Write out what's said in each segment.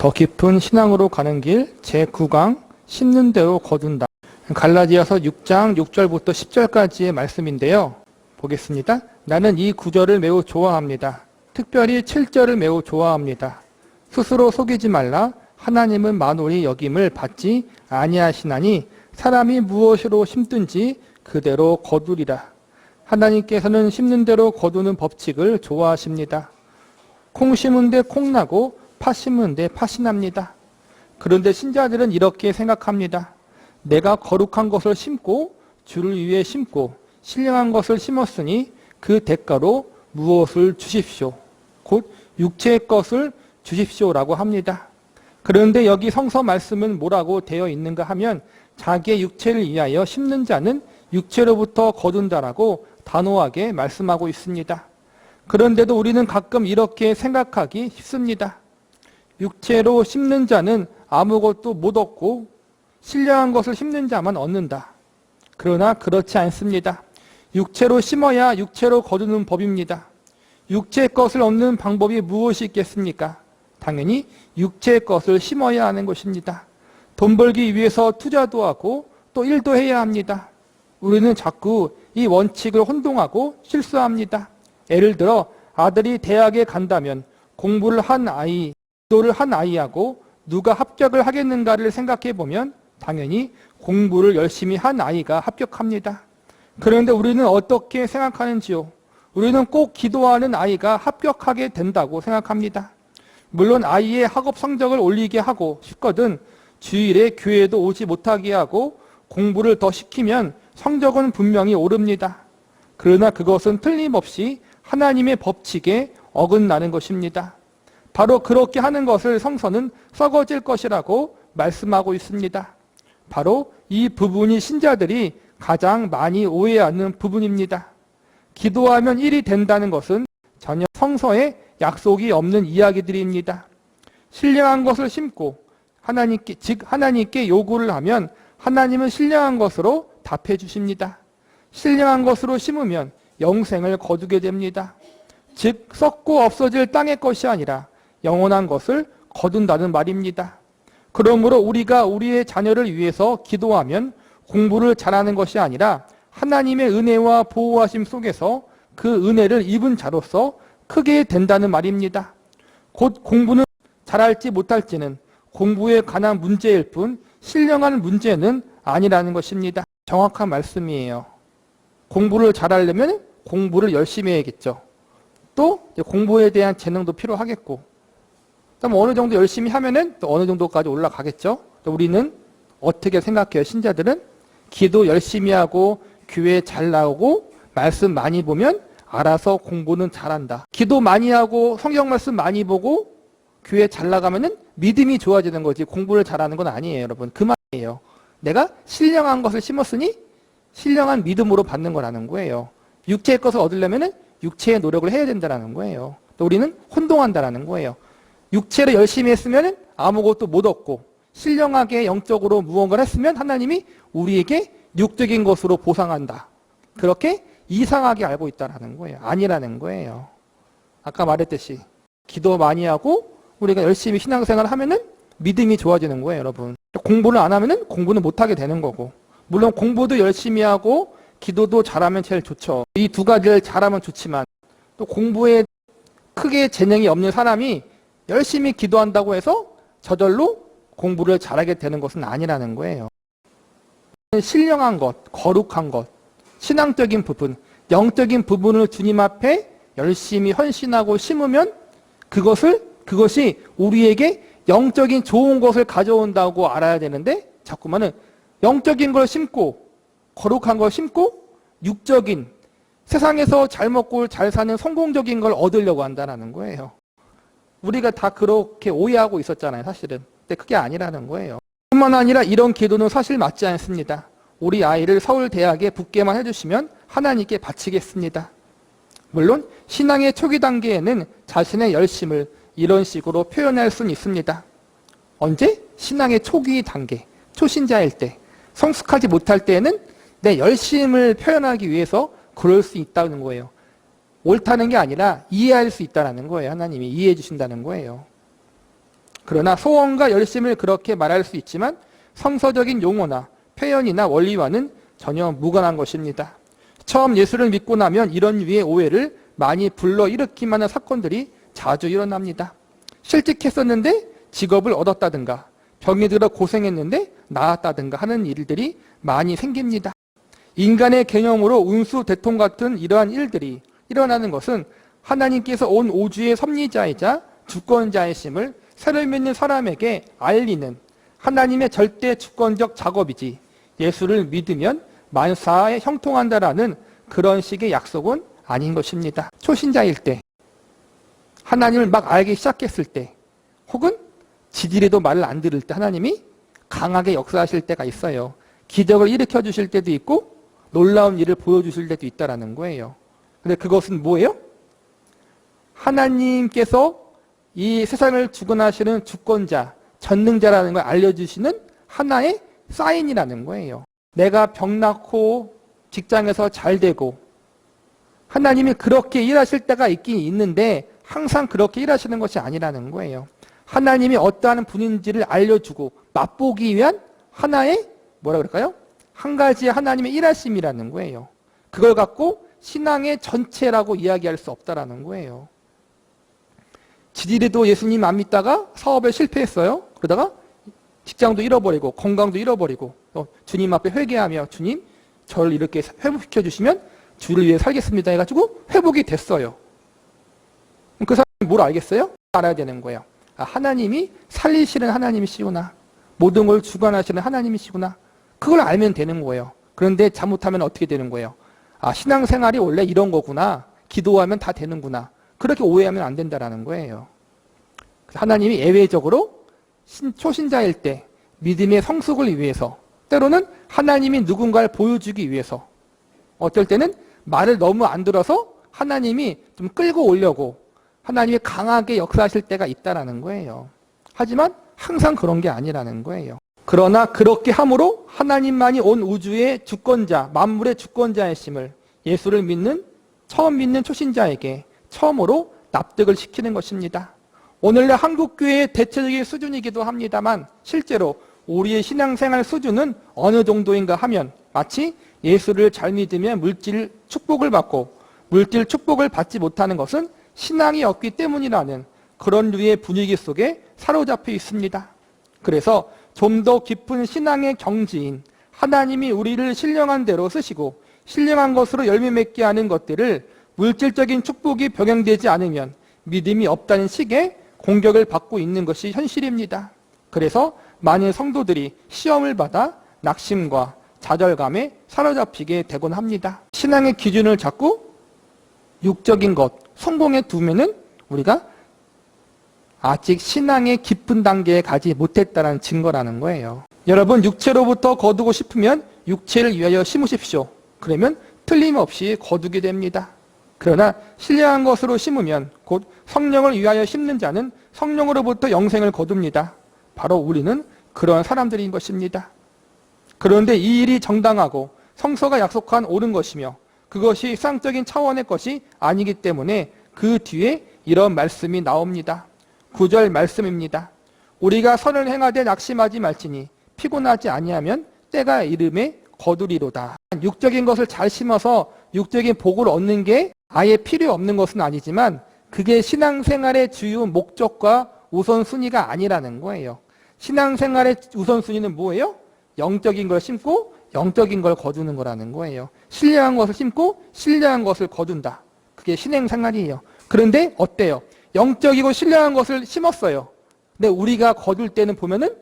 더 깊은 신앙으로 가는 길 제9강 심는 대로 거둔다. 갈라디아서 6장 6절부터 10절까지의 말씀인데요. 보겠습니다. 나는 이 구절을 매우 좋아합니다. 특별히 7절을 매우 좋아합니다. 스스로 속이지 말라. 하나님은 만홀히 여김을 받지 아니하시나니 사람이 무엇으로 심든지 그대로 거두리라. 하나님께서는 심는 대로 거두는 법칙을 좋아하십니다. 콩 심은 데 콩 나고 팥 심은 데 팥이 납니다. 그런데 신자들은 이렇게 생각합니다. 내가 거룩한 것을 심고 주를 위해 심고 신령한 것을 심었으니 그 대가로 무엇을 주십시오. 곧 육체의 것을 주십시오라고 합니다. 그런데 여기 성서 말씀은 뭐라고 되어 있는가 하면 자기의 육체를 위하여 심는 자는 육체로부터 거둔다라고 단호하게 말씀하고 있습니다. 그런데도 우리는 가끔 이렇게 생각하기 쉽습니다. 육체로 심는 자는 아무것도 못 얻고 신령한 것을 심는 자만 얻는다. 그러나 그렇지 않습니다. 육체로 심어야 육체로 거두는 법입니다. 육체의 것을 얻는 방법이 무엇이 있겠습니까? 당연히 육체의 것을 심어야 하는 것입니다. 돈 벌기 위해서 투자도 하고 또 일도 해야 합니다. 우리는 자꾸 이 원칙을 혼동하고 실수합니다. 예를 들어 아들이 대학에 간다면 공부를 한 아이, 기도를 한 아이하고 누가 합격을 하겠는가를 생각해 보면 당연히 공부를 열심히 한 아이가 합격합니다. 그런데 우리는 어떻게 생각하는지요? 우리는 꼭 기도하는 아이가 합격하게 된다고 생각합니다. 물론 아이의 학업 성적을 올리게 하고 싶거든 주일에 교회도 오지 못하게 하고 공부를 더 시키면 성적은 분명히 오릅니다. 그러나 그것은 틀림없이 하나님의 법칙에 어긋나는 것입니다. 바로 그렇게 하는 것을 성서는 썩어질 것이라고 말씀하고 있습니다. 바로 이 부분이 신자들이 가장 많이 오해하는 부분입니다. 기도하면 일이 된다는 것은 전혀 성서에 약속이 없는 이야기들입니다. 신령한 것을 심고 하나님께 요구를 하면 하나님은 신령한 것으로 답해 주십니다. 신령한 것으로 심으면 영생을 거두게 됩니다. 즉 썩고 없어질 땅의 것이 아니라 영원한 것을 거둔다는 말입니다. 그러므로 우리가 우리의 자녀를 위해서 기도하면 공부를 잘하는 것이 아니라 하나님의 은혜와 보호하심 속에서 그 은혜를 입은 자로서 크게 된다는 말입니다. 곧 공부는 잘할지 못할지는 공부에 관한 문제일 뿐 신령한 문제는 아니라는 것입니다. 정확한 말씀이에요. 공부를 잘하려면 공부를 열심히 해야겠죠. 또 공부에 대한 재능도 필요하겠고 그럼 어느 정도 열심히 하면은 또 어느 정도까지 올라가겠죠. 우리는 어떻게 생각해요? 신자들은 기도 열심히 하고 교회 잘 나오고 말씀 많이 보면 알아서 공부는 잘한다. 기도 많이 하고 성경 말씀 많이 보고 교회 잘 나가면은 믿음이 좋아지는 거지 공부를 잘하는 건 아니에요, 여러분. 그 말이에요. 내가 신령한 것을 심었으니 신령한 믿음으로 받는 거라는 거예요. 육체의 것을 얻으려면은 육체의 노력을 해야 된다는 거예요. 또 우리는 혼동한다는 거예요. 육체를 열심히 했으면 아무것도 못 얻고 신령하게 영적으로 무언가를 했으면 하나님이 우리에게 육적인 것으로 보상한다. 그렇게 이상하게 알고 있다는 거예요. 아니라는 거예요. 아까 말했듯이 기도 많이 하고 우리가 열심히 신앙생활을 하면은 믿음이 좋아지는 거예요, 여러분. 공부를 안 하면은 공부는 못하게 되는 거고 물론 공부도 열심히 하고 기도도 잘하면 제일 좋죠. 이 두 가지를 잘하면 좋지만 또 공부에 크게 재능이 없는 사람이 열심히 기도한다고 해서 저절로 공부를 잘하게 되는 것은 아니라는 거예요. 신령한 것, 거룩한 것, 신앙적인 부분, 영적인 부분을 주님 앞에 열심히 헌신하고 심으면 그것이 우리에게 영적인 좋은 것을 가져온다고 알아야 되는데 자꾸만은 영적인 걸 심고 거룩한 걸 심고 육적인 세상에서 잘 먹고 잘 사는 성공적인 걸 얻으려고 한다는 거예요. 우리가 다 그렇게 오해하고 있었잖아요, 사실은. 근데 그게 아니라는 거예요. 뿐만 아니라 이런 기도는 사실 맞지 않습니다. 우리 아이를 서울대학에 붙게만 해주시면 하나님께 바치겠습니다. 물론 신앙의 초기 단계에는 자신의 열심을 이런 식으로 표현할 수는 있습니다. 언제? 신앙의 초기 단계, 초신자일 때, 성숙하지 못할 때에는 내 열심을 표현하기 위해서 그럴 수 있다는 거예요. 옳다는 게 아니라 이해할 수 있다는 거예요. 하나님이 이해해 주신다는 거예요. 그러나 소원과 열심을 그렇게 말할 수 있지만 성서적인 용어나 표현이나 원리와는 전혀 무관한 것입니다. 처음 예수를 믿고 나면 이런 류의 오해를 많이 불러일으키는 사건들이 자주 일어납니다. 실직했었는데 직업을 얻었다든가, 병이 들어 고생했는데 나았다든가 하는 일들이 많이 생깁니다. 인간의 개념으로 운수, 대통 같은 이러한 일들이 일어나는 것은 하나님께서 온 우주의 섭리자이자 주권자이심을 새로 믿는 사람에게 알리는 하나님의 절대 주권적 작업이지, 예수를 믿으면 만사에 형통한다라는 그런 식의 약속은 아닌 것입니다. 초신자일 때, 하나님을 막 알기 시작했을 때, 혹은 지들이도 말을 안 들을 때 하나님이 강하게 역사하실 때가 있어요. 기적을 일으켜 주실 때도 있고 놀라운 일을 보여주실 때도 있다는 거예요. 근데 그것은 뭐예요? 하나님께서 이 세상을 주권하시는 주권자, 전능자라는 걸 알려주시는 하나의 사인이라는 거예요. 내가 병 낫고 직장에서 잘 되고 하나님이 그렇게 일하실 때가 있긴 있는데 항상 그렇게 일하시는 것이 아니라는 거예요. 하나님이 어떠한 분인지를 알려주고 맛보기 위한 하나의 뭐라 그럴까요? 한 가지의 하나님의 일하심이라는 거예요. 그걸 갖고 신앙의 전체라고 이야기할 수 없다라는 거예요. 지들이도 예수님 안 믿다가 사업에 실패했어요. 그러다가 직장도 잃어버리고 건강도 잃어버리고 주님 앞에 회개하며 주님 저를 이렇게 회복시켜 주시면 주를 위해 살겠습니다 해가지고 회복이 됐어요. 그 사람이 뭘 알겠어요? 알아야 되는 거예요. 아, 하나님이 살리시는 하나님이시구나. 모든 걸 주관하시는 하나님이시구나. 그걸 알면 되는 거예요. 그런데 잘못하면 어떻게 되는 거예요? 아, 신앙생활이 원래 이런 거구나. 기도하면 다 되는구나. 그렇게 오해하면 안 된다라는 거예요. 하나님이 예외적으로 초신자일 때 믿음의 성숙을 위해서, 때로는 하나님이 누군가를 보여주기 위해서, 어떨 때는 말을 너무 안 들어서 하나님이 좀 끌고 오려고 하나님이 강하게 역사하실 때가 있다라는 거예요. 하지만 항상 그런 게 아니라는 거예요. 그러나 그렇게 함으로 하나님만이 온 우주의 주권자, 만물의 주권자이심을 예수를 믿는 처음 믿는 초신자에게 처음으로 납득을 시키는 것입니다. 오늘날 한국교회의 대체적인 수준이기도 합니다만 실제로 우리의 신앙생활 수준은 어느 정도인가 하면 마치 예수를 잘 믿으면 물질 축복을 받고 물질 축복을 받지 못하는 것은 신앙이 없기 때문이라는 그런 류의 분위기 속에 사로잡혀 있습니다. 그래서 좀 더 깊은 신앙의 경지인 하나님이 우리를 신령한 대로 쓰시고 신령한 것으로 열매 맺게 하는 것들을 물질적인 축복이 병행되지 않으면 믿음이 없다는 식의 공격을 받고 있는 것이 현실입니다. 그래서 많은 성도들이 시험을 받아 낙심과 좌절감에 사로잡히게 되곤 합니다. 신앙의 기준을 자꾸 육적인 것, 성공에 두면은 우리가 아직 신앙의 깊은 단계에 가지 못했다는 증거라는 거예요. 여러분, 육체로부터 거두고 싶으면 육체를 위하여 심으십시오. 그러면 틀림없이 거두게 됩니다. 그러나 신령한 것으로 심으면 곧 성령을 위하여 심는 자는 성령으로부터 영생을 거둡니다. 바로 우리는 그런 사람들인 것입니다. 그런데 이 일이 정당하고 성서가 약속한 옳은 것이며 그것이 세상적인 차원의 것이 아니기 때문에 그 뒤에 이런 말씀이 나옵니다. 9절 말씀입니다. 우리가 선을 행하되 낙심하지 말지니 피곤하지 아니하면 때가 이름에 거두리로다. 육적인 것을 잘 심어서 육적인 복을 얻는 게 아예 필요 없는 것은 아니지만 그게 신앙생활의 주요 목적과 우선순위가 아니라는 거예요. 신앙생활의 우선순위는 뭐예요? 영적인 걸 심고 영적인 걸 거두는 거라는 거예요. 신령한 것을 심고 신령한 것을 거둔다. 그게 신앙생활이에요. 그런데 어때요? 영적이고 신령한 것을 심었어요. 근데 우리가 거둘 때는 보면은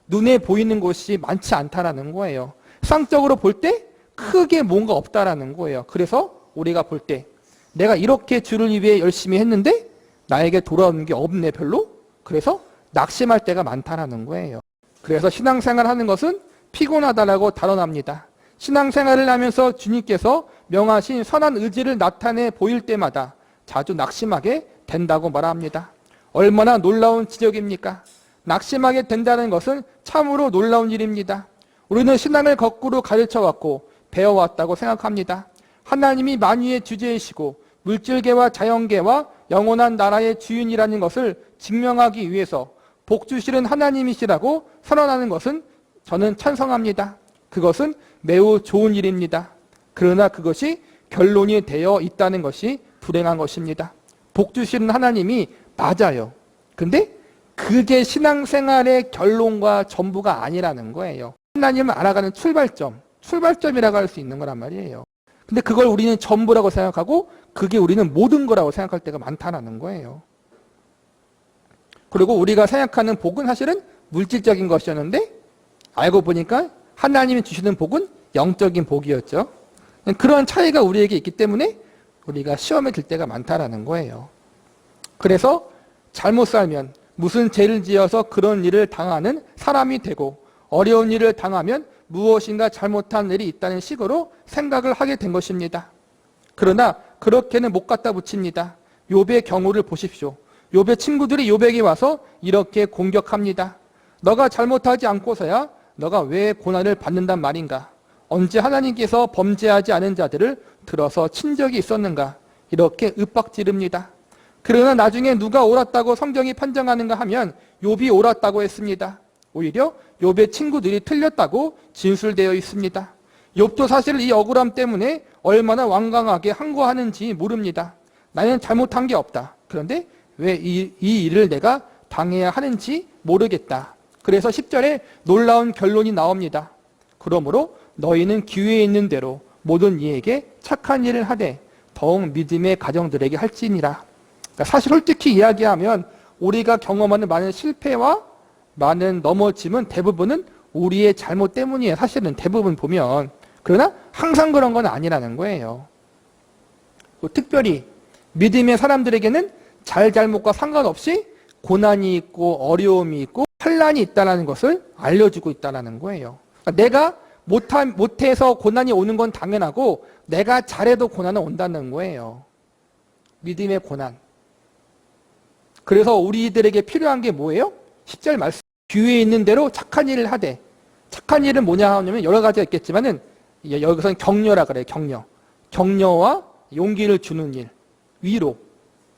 눈에 보이는 것이 많지 않다라는 거예요. 상적으로 볼 때 크게 뭔가 없다라는 거예요. 그래서 우리가 볼 때 내가 이렇게 주를 위해 열심히 했는데 나에게 돌아오는 게 없네 별로. 그래서 낙심할 때가 많다라는 거예요. 그래서 신앙생활 하는 것은 피곤하다라고 단언합니다. 신앙생활을 하면서 주님께서 명하신 선한 의지를 나타내 보일 때마다 자주 낙심하게 된다고 말합니다. 얼마나 놀라운 지적입니까? 낙심하게 된다는 것은 참으로 놀라운 일입니다. 우리는 신앙을 거꾸로 가르쳐왔고 배워왔다고 생각합니다. 하나님이 만유의 주제이시고 물질계와 자연계와 영원한 나라의 주인이라는 것을 증명하기 위해서 복 주시는 하나님이시라고 선언하는 것은 저는 찬성합니다. 그것은 매우 좋은 일입니다. 그러나 그것이 결론이 되어 있다는 것이 불행한 것입니다. 복 주시는 하나님이 맞아요. 근데 그게 신앙생활의 결론과 전부가 아니라는 거예요. 하나님을 알아가는 출발점이라고 할 수 있는 거란 말이에요. 근데 그걸 우리는 전부라고 생각하고 그게 우리는 모든 거라고 생각할 때가 많다는 거예요. 그리고 우리가 생각하는 복은 사실은 물질적인 것이었는데 알고 보니까 하나님이 주시는 복은 영적인 복이었죠. 그런 차이가 우리에게 있기 때문에 우리가 시험에 들 때가 많다라는 거예요. 그래서 잘못 살면 무슨 죄를 지어서 그런 일을 당하는 사람이 되고 어려운 일을 당하면 무엇인가 잘못한 일이 있다는 식으로 생각을 하게 된 것입니다. 그러나 그렇게는 못 갖다 붙입니다. 욥의 경우를 보십시오. 욥의 친구들이 욥에게 와서 이렇게 공격합니다. 너가 잘못하지 않고서야 너가 왜 고난을 받는단 말인가? 언제 하나님께서 범죄하지 않은 자들을 들어서 친 적이 있었는가? 이렇게 윽박지릅니다. 그러나 나중에 누가 옳았다고 성경이 판정하는가 하면 욥이 옳았다고 했습니다. 오히려 욥의 친구들이 틀렸다고 진술되어 있습니다. 욥도 사실 이 억울함 때문에 얼마나 완강하게 항거하는지 모릅니다. 나는 잘못한 게 없다. 그런데 왜 이 일을 내가 당해야 하는지 모르겠다. 그래서 10절에 놀라운 결론이 나옵니다. 그러므로 너희는 기회에 있는 대로 모든 이에게 착한 일을 하되 더욱 믿음의 가정들에게 할지니라. 그러니까 사실 솔직히 이야기하면 우리가 경험하는 많은 실패와 많은 넘어짐은 대부분은 우리의 잘못 때문이에요. 사실은 대부분 보면. 그러나 항상 그런 건 아니라는 거예요. 특별히 믿음의 사람들에게는 잘못과 상관없이 고난이 있고 어려움이 있고 환난이 있다는 것을 알려주고 있다는 거예요. 그러니까 내가 못해서 고난이 오는 건 당연하고 내가 잘해도 고난은 온다는 거예요. 믿음의 고난. 그래서 우리들에게 필요한 게 뭐예요? 10절 말씀. 기회에 있는 대로 착한 일을 하되. 착한 일은 뭐냐 하냐면 여러 가지가 있겠지만은 여기서는 격려라 그래요. 격려. 격려와 용기를 주는 일. 위로.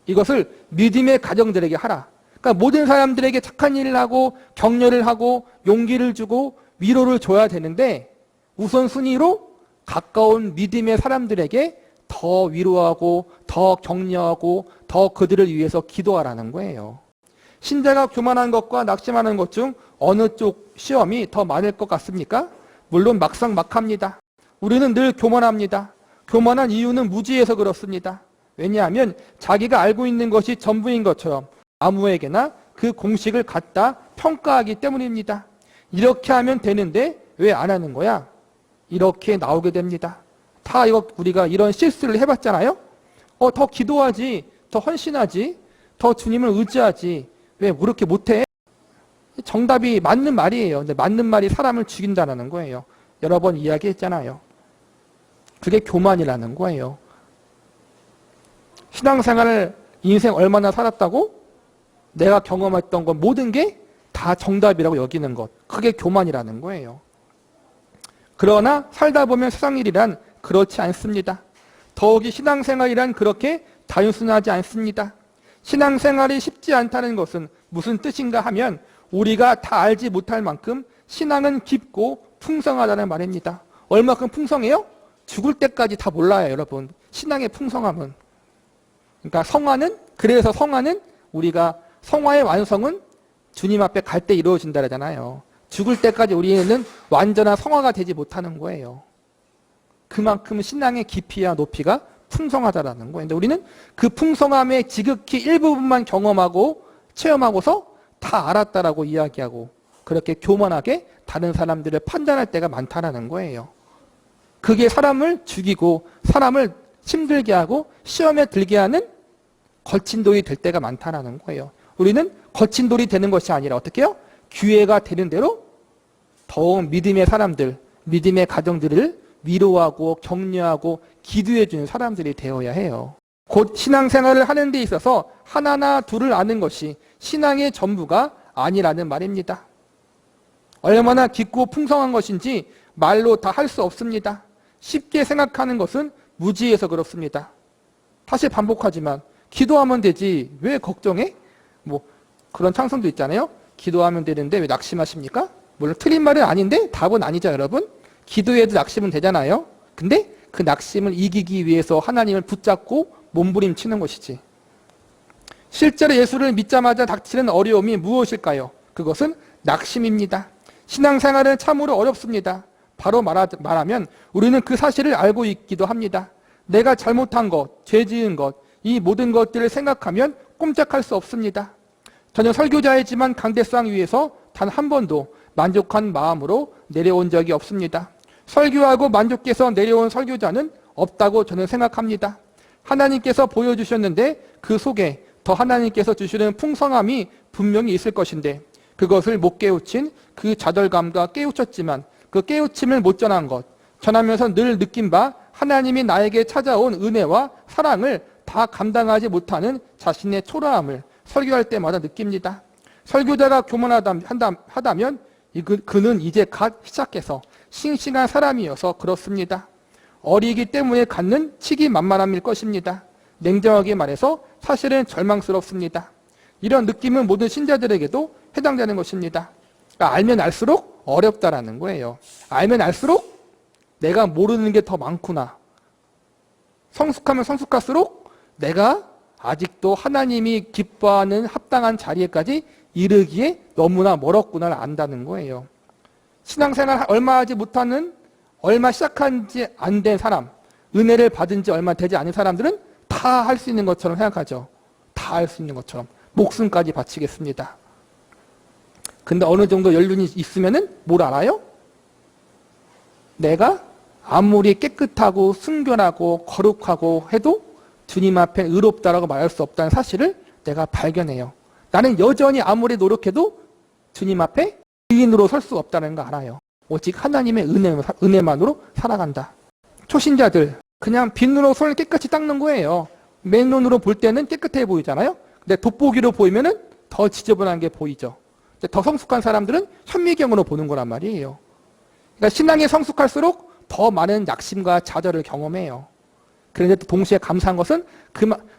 이것을 믿음의 가정들에게 하라. 그러니까 모든 사람들에게 착한 일을 하고 격려를 하고 용기를 주고 위로를 줘야 되는데 우선순위로 가까운 믿음의 사람들에게 더 위로하고 더 격려하고 더 그들을 위해서 기도하라는 거예요. 신자가 교만한 것과 낙심하는 것 중 어느 쪽 시험이 더 많을 것 같습니까? 물론 막상막합니다. 우리는 늘 교만합니다. 교만한 이유는 무지해서 그렇습니다. 왜냐하면 자기가 알고 있는 것이 전부인 것처럼 아무에게나 그 공식을 갖다 평가하기 때문입니다. 이렇게 하면 되는데 왜 안 하는 거야? 이렇게 나오게 됩니다. 다 우리가 이런 실수를 해봤잖아요. 더 기도하지, 더 헌신하지, 더 주님을 의지하지. 왜 그렇게 못해? 정답이 맞는 말이에요. 근데 맞는 말이 사람을 죽인다는 거예요. 여러 번 이야기했잖아요. 그게 교만이라는 거예요. 신앙생활을 인생 얼마나 살았다고? 내가 경험했던 것 모든 게 다 정답이라고 여기는 것. 그게 교만이라는 거예요. 그러나 살다 보면 세상 일이란 그렇지 않습니다. 더욱이 신앙생활이란 그렇게 단순하지 않습니다. 신앙생활이 쉽지 않다는 것은 무슨 뜻인가 하면 우리가 다 알지 못할 만큼 신앙은 깊고 풍성하다는 말입니다. 얼마큼 풍성해요? 죽을 때까지 다 몰라요, 여러분. 신앙의 풍성함은. 그러니까 그래서 성화는 우리가 성화의 완성은 주님 앞에 갈 때 이루어진다 그러잖아요. 죽을 때까지 우리는 완전한 성화가 되지 못하는 거예요. 그만큼 신앙의 깊이와 높이가 풍성하다라는 거예요. 근데 우리는 그 풍성함의 지극히 일부분만 경험하고 체험하고서 다 알았다라고 이야기하고 그렇게 교만하게 다른 사람들을 판단할 때가 많다라는 거예요. 그게 사람을 죽이고 사람을 힘들게 하고 시험에 들게 하는 거친 돌이 될 때가 많다라는 거예요. 우리는 거친 돌이 되는 것이 아니라 어떻게 해요? 기회가 되는 대로 더욱 믿음의 사람들, 믿음의 가정들을 위로하고 격려하고 기도해 주는 사람들이 되어야 해요. 곧 신앙생활을 하는 데 있어서 하나나 둘을 아는 것이 신앙의 전부가 아니라는 말입니다. 얼마나 깊고 풍성한 것인지 말로 다 할 수 없습니다. 쉽게 생각하는 것은 무지해서 그렇습니다. 다시 반복하지만 기도하면 되지 왜 걱정해? 그런 찬송도 있잖아요. 기도하면 되는데 왜 낙심하십니까? 물론 틀린 말은 아닌데 답은 아니죠, 여러분. 기도해도 낙심은 되잖아요. 근데 그 낙심을 이기기 위해서 하나님을 붙잡고 몸부림치는 것이지. 실제로 예수를 믿자마자 닥치는 어려움이 무엇일까요? 그것은 낙심입니다. 신앙생활은 참으로 어렵습니다. 바로 말하면 우리는 그 사실을 알고 있기도 합니다. 내가 잘못한 것, 죄 지은 것, 이 모든 것들을 생각하면 꼼짝할 수 없습니다. 저는 설교자이지만 강대상 위에서 단 한 번도 만족한 마음으로 내려온 적이 없습니다. 설교하고 만족해서 내려온 설교자는 없다고 저는 생각합니다. 하나님께서 보여주셨는데 그 속에 더 하나님께서 주시는 풍성함이 분명히 있을 것인데 그것을 못 깨우친 그 좌절감과 깨우쳤지만 그 깨우침을 못 전한 것, 전하면서 늘 느낀 바 하나님이 나에게 찾아온 은혜와 사랑을 다 감당하지 못하는 자신의 초라함을 설교할 때마다 느낍니다. 설교자가 교만하다면 그는 이제 갓 시작해서 싱싱한 사람이어서 그렇습니다. 어리기 때문에 갖는 치기만만함일 것입니다. 냉정하게 말해서 사실은 절망스럽습니다. 이런 느낌은 모든 신자들에게도 해당되는 것입니다. 그러니까 알면 알수록 어렵다라는 거예요. 알면 알수록 내가 모르는 게 더 많구나. 성숙하면 성숙할수록 내가 아직도 하나님이 기뻐하는 합당한 자리에까지 이르기에 너무나 멀었구나를 안다는 거예요. 신앙생활 얼마 하지 못하는, 얼마 시작한 지 안 된 사람, 은혜를 받은 지 얼마 되지 않은 사람들은 다 할 수 있는 것처럼 생각하죠. 다 할 수 있는 것처럼. 목숨까지 바치겠습니다. 근데 어느 정도 연륜이 있으면은 뭘 알아요? 내가 아무리 깨끗하고 순결하고 거룩하고 해도 주님 앞에 의롭다라고 말할 수 없다는 사실을 내가 발견해요. 나는 여전히 아무리 노력해도 주님 앞에 의인으로 설 수 없다는 거 알아요. 오직 하나님의 은혜만으로 살아간다. 초신자들 그냥 빗으로 손을 깨끗이 닦는 거예요. 맨눈으로 볼 때는 깨끗해 보이잖아요. 근데 돋보기로 보이면은 더 지저분한 게 보이죠. 더 성숙한 사람들은 현미경으로 보는 거란 말이에요. 그러니까 신앙이 성숙할수록 더 많은 낙심과 좌절을 경험해요. 그런데 또 동시에 감사한 것은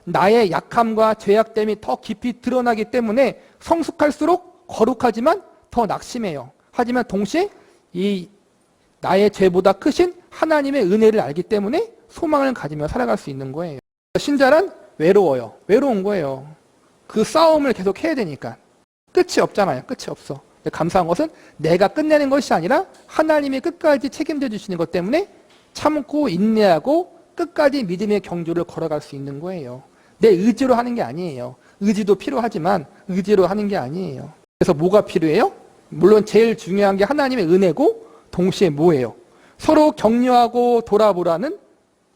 나의 약함과 죄악됨이 더 깊이 드러나기 때문에 성숙할수록 거룩하지만 더 낙심해요. 하지만 동시에 이 나의 죄보다 크신 하나님의 은혜를 알기 때문에 소망을 가지며 살아갈 수 있는 거예요. 신자란 외로워요. 외로운 거예요. 그 싸움을 계속 해야 되니까. 끝이 없잖아요. 끝이 없어. 근데 감사한 것은 내가 끝내는 것이 아니라 하나님이 끝까지 책임져 주시는 것 때문에 참고 인내하고 끝까지 믿음의 경주를 걸어갈 수 있는 거예요. 내 의지로 하는 게 아니에요. 의지도 필요하지만 의지로 하는 게 아니에요. 그래서 뭐가 필요해요? 물론 제일 중요한 게 하나님의 은혜고 동시에 뭐예요? 서로 격려하고 돌아보라는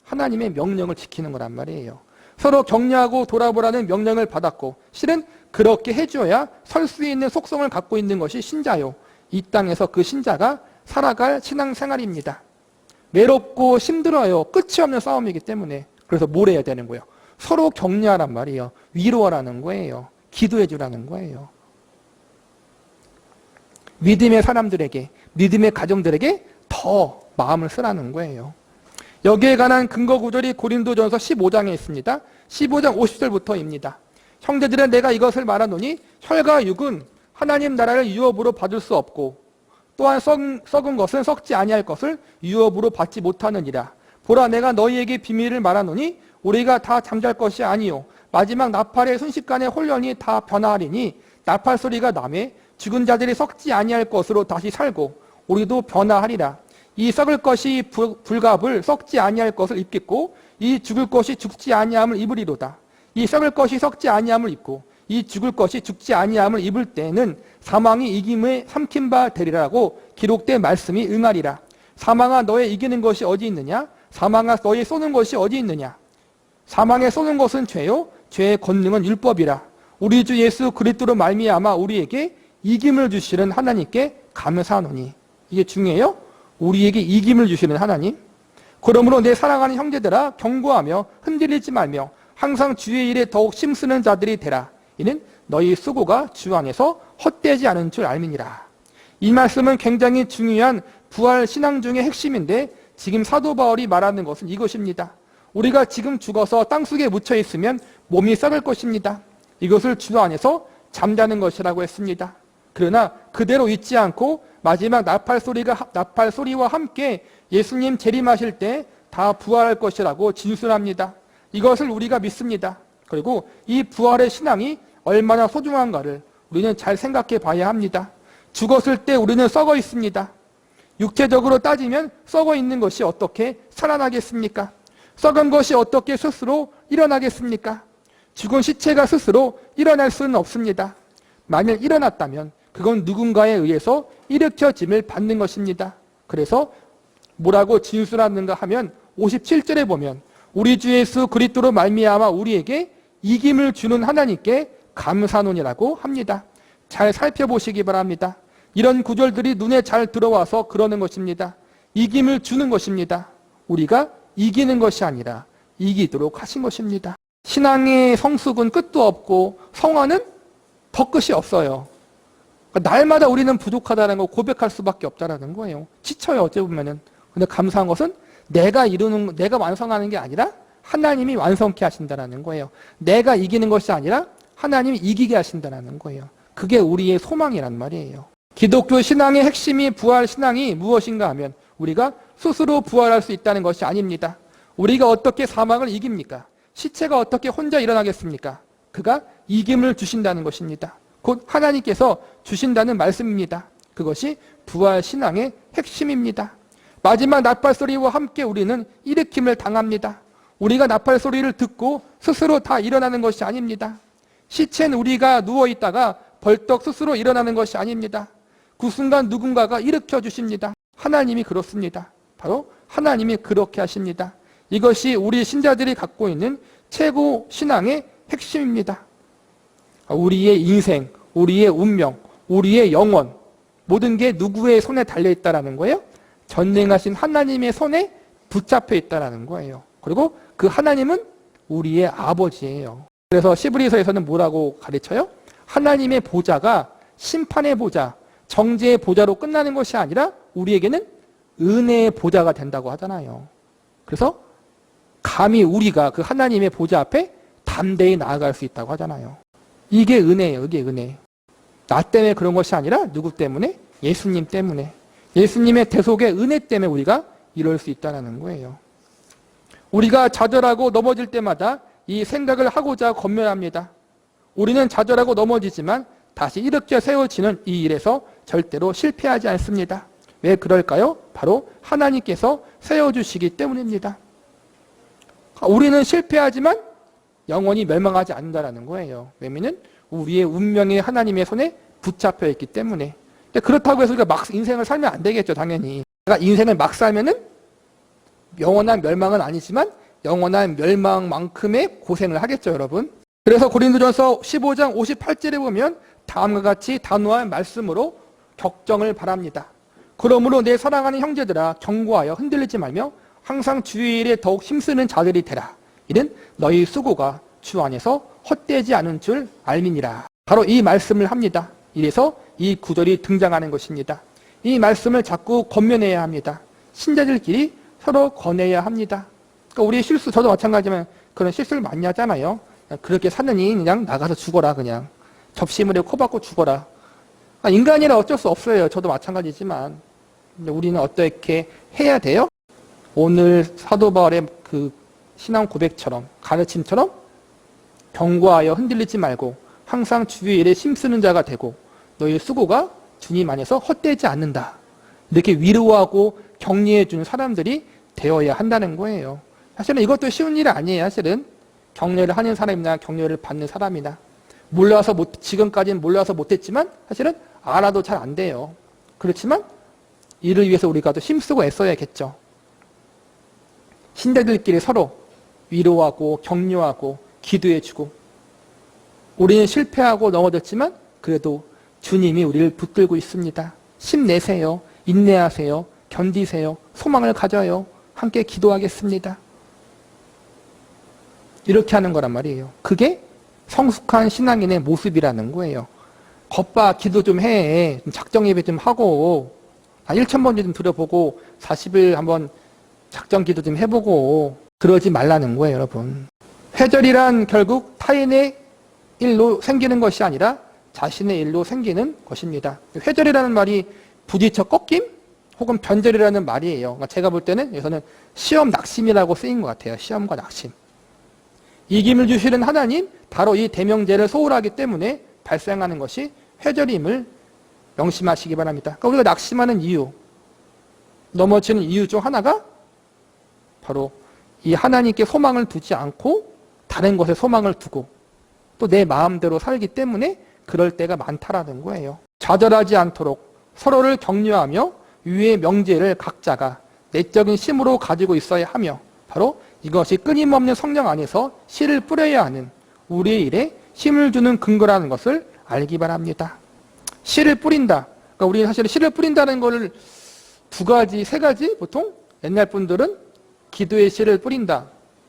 하나님의 명령을 지키는 거란 말이에요. 서로 격려하고 돌아보라는 명령을 받았고 실은 그렇게 해줘야 설 수 있는 속성을 갖고 있는 것이 신자요. 이 땅에서 그 신자가 살아갈 신앙생활입니다. 외롭고 힘들어요. 끝이 없는 싸움이기 때문에. 그래서 뭘 해야 되는 거예요? 서로 격려하란 말이에요. 위로하라는 거예요. 기도해 주라는 거예요. 믿음의 사람들에게, 믿음의 가정들에게 더 마음을 쓰라는 거예요. 여기에 관한 근거 구절이 고린도전서 15장에 있습니다. 15장 50절부터입니다. 형제들은 내가 이것을 말하노니 혈과 육은 하나님 나라를 유업으로 받을 수 없고 또한 썩은 것은 썩지 아니할 것을 유업으로 받지 못하느니라. 보라 내가 너희에게 비밀을 말하노니 우리가 다 잠잘 것이 아니요 마지막 나팔의 순식간에 홀연히 다 변화하리니 나팔 소리가 나매 죽은 자들이 썩지 아니할 것으로 다시 살고 우리도 변화하리라. 이 썩을 것이 불갑을 썩지 아니할 것을 입겠고 이 죽을 것이 죽지 아니함을 입으리로다. 이 썩을 것이 썩지 아니함을 입고 이 죽을 것이 죽지 아니함을 입을 때는 사망이 이김에 삼킨 바 되리라고 기록된 말씀이 응하리라. 사망아 너의 이기는 것이 어디 있느냐? 사망아 너의 쏘는 것이 어디 있느냐? 사망에 쏘는 것은 죄요 죄의 권능은 율법이라. 우리 주 예수 그리스도로 말미암아 우리에게 이김을 주시는 하나님께 감사하노니. 이게 중요해요. 우리에게 이김을 주시는 하나님. 그러므로 내 사랑하는 형제들아 경고하며 흔들리지 말며 항상 주의 일에 더욱 힘쓰는 자들이 되라. 이는 너희 수고가 주 안에서 헛되지 않은 줄 알미니라. 이 말씀은 굉장히 중요한 부활 신앙 중의 핵심인데 지금 사도 바울이 말하는 것은 이것입니다. 우리가 지금 죽어서 땅속에 묻혀 있으면 몸이 썩을 것입니다. 이것을 주 안에서 잠자는 것이라고 했습니다. 그러나 그대로 잊지 않고 마지막 나팔 소리와 함께 예수님 재림하실 때 다 부활할 것이라고 진술합니다. 이것을 우리가 믿습니다. 그리고 이 부활의 신앙이 얼마나 소중한가를 우리는 잘 생각해 봐야 합니다. 죽었을 때 우리는 썩어 있습니다. 육체적으로 따지면 썩어 있는 것이 어떻게 살아나겠습니까? 썩은 것이 어떻게 스스로 일어나겠습니까? 죽은 시체가 스스로 일어날 수는 없습니다. 만일 일어났다면 그건 누군가에 의해서 일으켜짐을 받는 것입니다. 그래서 뭐라고 진술하는가 하면 57절에 보면 우리 주 예수 그리스도로 말미암아 우리에게 이김을 주는 하나님께 감사노니라고 합니다. 잘 살펴보시기 바랍니다. 이런 구절들이 눈에 잘 들어와서 그러는 것입니다. 이김을 주는 것입니다. 우리가 이기는 것이 아니라 이기도록 하신 것입니다. 신앙의 성숙은 끝도 없고 성화는 더 끝이 없어요. 그러니까 날마다 우리는 부족하다는 거 고백할 수밖에 없다는 거예요. 지쳐요, 어찌 보면은. 근데 감사한 것은 내가 완성하는 게 아니라 하나님이 완성케 하신다는 거예요. 내가 이기는 것이 아니라 하나님이 이기게 하신다는 거예요. 그게 우리의 소망이란 말이에요. 기독교 신앙의 핵심이 부활 신앙이 무엇인가 하면 우리가 스스로 부활할 수 있다는 것이 아닙니다. 우리가 어떻게 사망을 이깁니까? 시체가 어떻게 혼자 일어나겠습니까? 그가 이김을 주신다는 것입니다. 곧 하나님께서 주신다는 말씀입니다. 그것이 부활 신앙의 핵심입니다. 마지막 나팔 소리와 함께 우리는 일으킴을 당합니다. 우리가 나팔 소리를 듣고 스스로 다 일어나는 것이 아닙니다. 시체는 우리가 누워있다가 벌떡 스스로 일어나는 것이 아닙니다. 그 순간 누군가가 일으켜 주십니다. 하나님이 그렇습니다. 바로 하나님이 그렇게 하십니다. 이것이 우리 신자들이 갖고 있는 최고 신앙의 핵심입니다. 우리의 인생, 우리의 운명, 우리의 영혼 모든 게 누구의 손에 달려있다는 거예요? 전능하신 하나님의 손에 붙잡혀 있다는 거예요. 그리고 그 하나님은 우리의 아버지예요. 그래서 시브리서에서는 뭐라고 가르쳐요? 하나님의 보좌가 심판의 보좌, 정죄의 보좌로 끝나는 것이 아니라 우리에게는 은혜의 보좌가 된다고 하잖아요. 그래서 감히 우리가 그 하나님의 보좌 앞에 담대히 나아갈 수 있다고 하잖아요. 이게 은혜예요. 이게 은혜. 나 때문에 그런 것이 아니라 누구 때문에? 예수님 때문에. 예수님의 대속의 은혜 때문에 우리가 이럴 수 있다는 거예요. 우리가 좌절하고 넘어질 때마다 이 생각을 하고자 권면합니다. 우리는 좌절하고 넘어지지만 다시 일으켜 세워지는 이 일에서 절대로 실패하지 않습니다. 왜 그럴까요? 바로 하나님께서 세워주시기 때문입니다. 우리는 실패하지만 영원히 멸망하지 않는다는 거예요. 왜냐하면 우리의 운명이 하나님의 손에 붙잡혀 있기 때문에. 그렇다고 해서 우리가 막 인생을 살면 안 되겠죠, 당연히. 내가 인생을 막 살면은 영원한 멸망은 아니지만 영원한 멸망만큼의 고생을 하겠죠, 여러분. 그래서 고린도전서 15장 58절에 보면 다음과 같이 단호한 말씀으로 격정을 바랍니다. 그러므로 내 사랑하는 형제들아 경고하여 흔들리지 말며 항상 주의 일에 더욱 힘쓰는 자들이 되라. 이는 너희 수고가 주 안에서 헛되지 않은 줄 알미니라. 바로 이 말씀을 합니다. 이래서 이 구절이 등장하는 것입니다. 이 말씀을 자꾸 권면해야 합니다. 신자들끼리 서로 권해야 합니다. 그러니까 우리의 실수, 저도 마찬가지지만 그런 실수를 많이 하잖아요. 그렇게 사느니 그냥 나가서 죽어라, 그냥. 접시물에 코 박고 죽어라. 인간이라 어쩔 수 없어요. 저도 마찬가지지만. 근데 우리는 어떻게 해야 돼요? 오늘 사도 바울의 그 신앙 고백처럼, 가르침처럼 경고하여 흔들리지 말고 항상 주의 일에 힘쓰는 자가 되고 너희 수고가 주님 안에서 헛되지 않는다. 이렇게 위로하고 격려해 주는 사람들이 되어야 한다는 거예요. 사실은 이것도 쉬운 일이 아니에요. 사실은 격려를 하는 사람이나 격려를 받는 사람이나 지금까지는 몰라서 못했지만 사실은 알아도 잘 안 돼요. 그렇지만 이를 위해서 우리가 또 힘쓰고 애써야겠죠. 신자들끼리 서로 위로하고 격려하고 기도해주고 우리는 실패하고 넘어졌지만 그래도 주님이 우리를 붙들고 있습니다. 힘내세요. 인내하세요. 견디세요. 소망을 가져요. 함께 기도하겠습니다. 이렇게 하는 거란 말이에요. 그게 성숙한 신앙인의 모습이라는 거예요. 겉봐 기도 좀 해. 작정 예배 좀 하고 1,000번 좀 들어보고 40일 한번 작정 기도 좀 해보고 그러지 말라는 거예요, 여러분. 회절이란 결국 타인의 일로 생기는 것이 아니라 자신의 일로 생기는 것입니다. 회절이라는 말이 부딪혀 꺾임 혹은 변절이라는 말이에요. 그러니까 제가 볼 때는 여기서는 시험 낙심이라고 쓰인 것 같아요. 시험과 낙심. 이김을 주시는 하나님, 바로 이 대명제를 소홀하기 때문에 발생하는 것이 회절임을 명심하시기 바랍니다. 그러니까 우리가 낙심하는 이유, 넘어지는 이유 중 하나가 바로 이 하나님께 소망을 두지 않고 다른 것에 소망을 두고 또 내 마음대로 살기 때문에 그럴 때가 많다라는 거예요. 좌절하지 않도록 서로를 격려하며 위의 명제를 각자가 내적인 심으로 가지고 있어야 하며 바로 이것이 끊임없는 성령 안에서 씨를 뿌려야 하는 우리의 일에 힘을 주는 근거라는 것을 알기 바랍니다. 씨를 뿌린다. 그러니까 우리는 사실 씨를 뿌린다는 것을 두 가지, 세 가지 보통 옛날 분들은 기도의 씨를 뿌린다.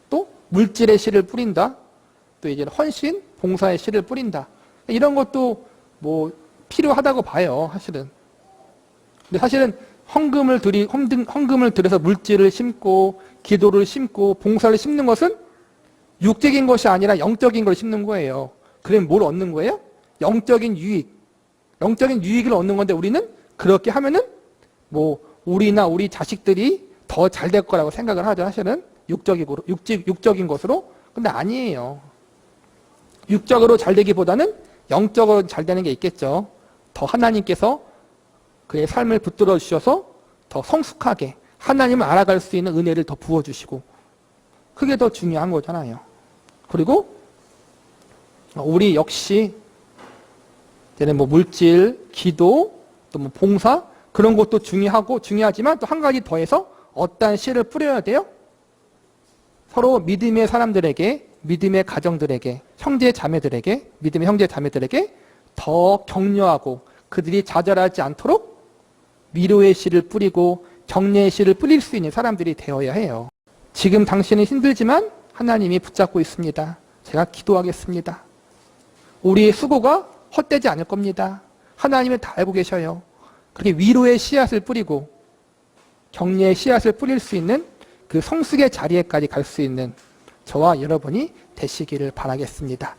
또 물질의 씨를 뿌린다. 또 이제 헌신, 봉사의 씨를 뿌린다. 이런 것도 뭐 필요하다고 봐요, 사실은. 근데 사실은 헌금을 들여서 물질을 심고 기도를 심고 봉사를 심는 것은 육적인 것이 아니라 영적인 걸 심는 거예요. 그러면 뭘 얻는 거예요? 영적인 유익. 영적인 유익을 얻는 건데 우리는 그렇게 하면은 뭐 우리나 우리 자식들이 더 잘 될 거라고 생각을 하죠. 사실은 육적인 것으로. 근데 아니에요. 육적으로 잘 되기보다는 영적으로 잘 되는 게 있겠죠. 더 하나님께서 그의 삶을 붙들어 주셔서 더 성숙하게 하나님을 알아갈 수 있는 은혜를 더 부어주시고 그게 더 중요한 거잖아요. 그리고 우리 역시 뭐 물질, 기도, 또 뭐 봉사 그런 것도 중요하지만 또 한 가지 더해서 어떠한 씨를 뿌려야 돼요? 서로 믿음의 사람들에게, 믿음의 가정들에게, 믿음의 형제 자매들에게 더 격려하고 그들이 좌절하지 않도록 위로의 씨를 뿌리고 격려의 씨를 뿌릴 수 있는 사람들이 되어야 해요. 지금 당신은 힘들지만 하나님이 붙잡고 있습니다. 제가 기도하겠습니다. 우리의 수고가 헛되지 않을 겁니다. 하나님은 다 알고 계셔요. 그렇게 위로의 씨앗을 뿌리고 격려의 씨앗을 뿌릴 수 있는 그 성숙의 자리에까지 갈 수 있는 저와 여러분이 되시기를 바라겠습니다.